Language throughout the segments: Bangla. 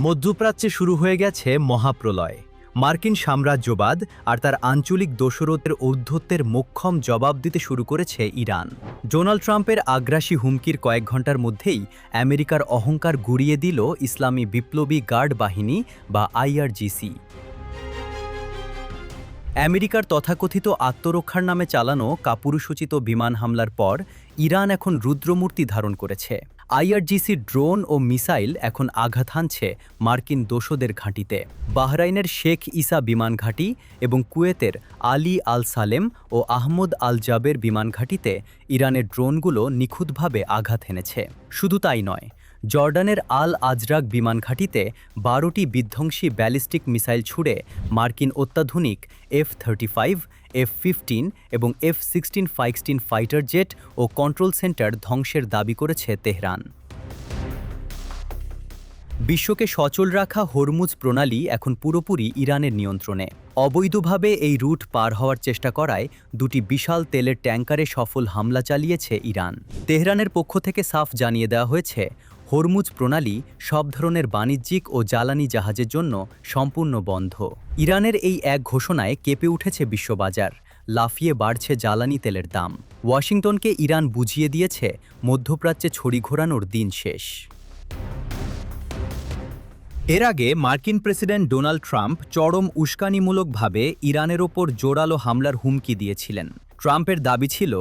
মধ্যপ্রাচ্যে শুরু হয়ে গেছে মহাপ্রলয়। মার্কিন সাম্রাজ্যবাদ আর তার আঞ্চলিক দোসরদের ঔদ্ধত্যের মোক্ষম জবাব দিতে শুরু করেছে ইরান। ডোনাল্ড ট্রাম্পের আগ্রাসী হুমকির কয়েক ঘন্টার মধ্যেই আমেরিকার অহংকার গুঁড়িয়ে দিল ইসলামী বিপ্লবী গার্ড বাহিনী বা আইআরজিসি। আমেরিকার তথাকথিত আত্মরক্ষার নামে চালানো কাপুরুষোচিত বিমান হামলার পর ইরান এখন রুদ্রমূর্তি ধারণ করেছে। আইআরজিসির ড্রোন ও মিসাইল এখন আঘাত হানছে মার্কিন দোসদের ঘাঁটিতে। বাহরাইনের শেখ ইসা বিমান ঘাঁটি এবং কুয়েতের আলী আল সালেম ও আহমদ আল জাবের বিমান ঘাঁটিতে ইরানের ড্রোনগুলো নিখুঁতভাবে আঘাত হেনেছে। শুধু তাই নয়, জর্ডানের আল আজরাক বিমান ঘাঁটিতে 12টি বিধ্বংসী ব্যালিস্টিক মিসাইল ছুড়ে মার্কিন অত্যাধুনিক F-35, F-15 এবং F-16 ফাইটার জেট ও কন্ট্রোল সেন্টার ধ্বংসের দাবি করেছে তেহরান। বিশ্বকে সচল রাখা হরমুজ প্রণালী এখন পুরোপুরি ইরানের নিয়ন্ত্রণে। অবৈধভাবে এই রুট পার হওয়ার চেষ্টা করায় দুটি বিশাল তেলের ট্যাঙ্কারে সফল হামলা চালিয়েছে ইরান। তেহরানের পক্ষ থেকে সাফ জানিয়ে দেওয়া হয়েছে, হরমুজ প্রণালী সব ধরনের বাণিজ্যিক ও জ্বালানি জাহাজের জন্য সম্পূর্ণ বন্ধ। ইরানের এই এক ঘোষণায় কেঁপে উঠেছে বিশ্ববাজার, লাফিয়ে বাড়ছে জ্বালানি তেলের দাম। ওয়াশিংটনকে ইরান বুঝিয়ে দিয়েছে মধ্যপ্রাচ্যে ছড়ি ঘোরানোর দিন শেষ। এর আগে মার্কিন প্রেসিডেন্ট ডোনাল্ড ট্রাম্প চরম উস্কানিমূলকভাবে ইরানের ওপর জোরালো হামলার হুমকি দিয়েছিলেন। ট্রাম্পের দাবি ছিল,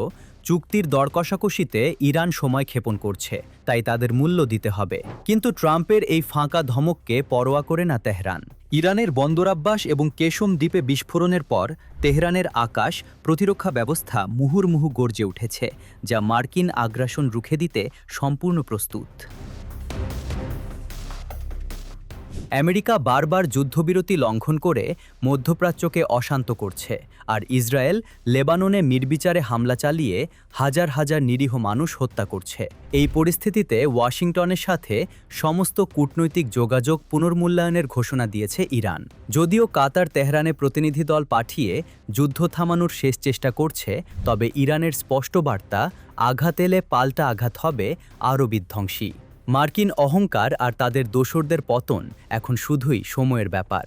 চুক্তির দর কষাকষিতে ইরান সময় ক্ষেপণ করছে, তাই তাদের মূল্য দিতে হবে। কিন্তু ট্রাম্পের এই ফাঁকা ধমককে পরোয়া করে না তেহরান। ইরানের বন্দরাব্বাস এবং কেশম দ্বীপে বিস্ফোরণের পর তেহরানের আকাশ প্রতিরক্ষা ব্যবস্থা মুহুর্মুহু গর্জে উঠেছে, যা মার্কিন আগ্রাসন রুখে দিতে সম্পূর্ণ প্রস্তুত। আমেরিকা বারবার যুদ্ধবিরতি লঙ্ঘন করে মধ্যপ্রাচ্যকে অশান্ত করছে, আর ইসরায়েল লেবাননে নির্বিচারে হামলা চালিয়ে হাজার হাজার নিরীহ মানুষ হত্যা করছে। এই পরিস্থিতিতে ওয়াশিংটনের সাথে সমস্ত কূটনৈতিক যোগাযোগ পুনর্মূল্যায়নের ঘোষণা দিয়েছে ইরান। যদিও কাতার তেহরানে প্রতিনিধি দল পাঠিয়ে যুদ্ধ থামানোর শেষ চেষ্টা করছে, তবে ইরানের স্পষ্ট বার্তা, আঘাত এলে পাল্টা আঘাত হবে আরও বিধ্বংসী। মার্কিন অহংকার আর তাদের দোসরদের পতন এখন শুধুই সময়ের ব্যাপার।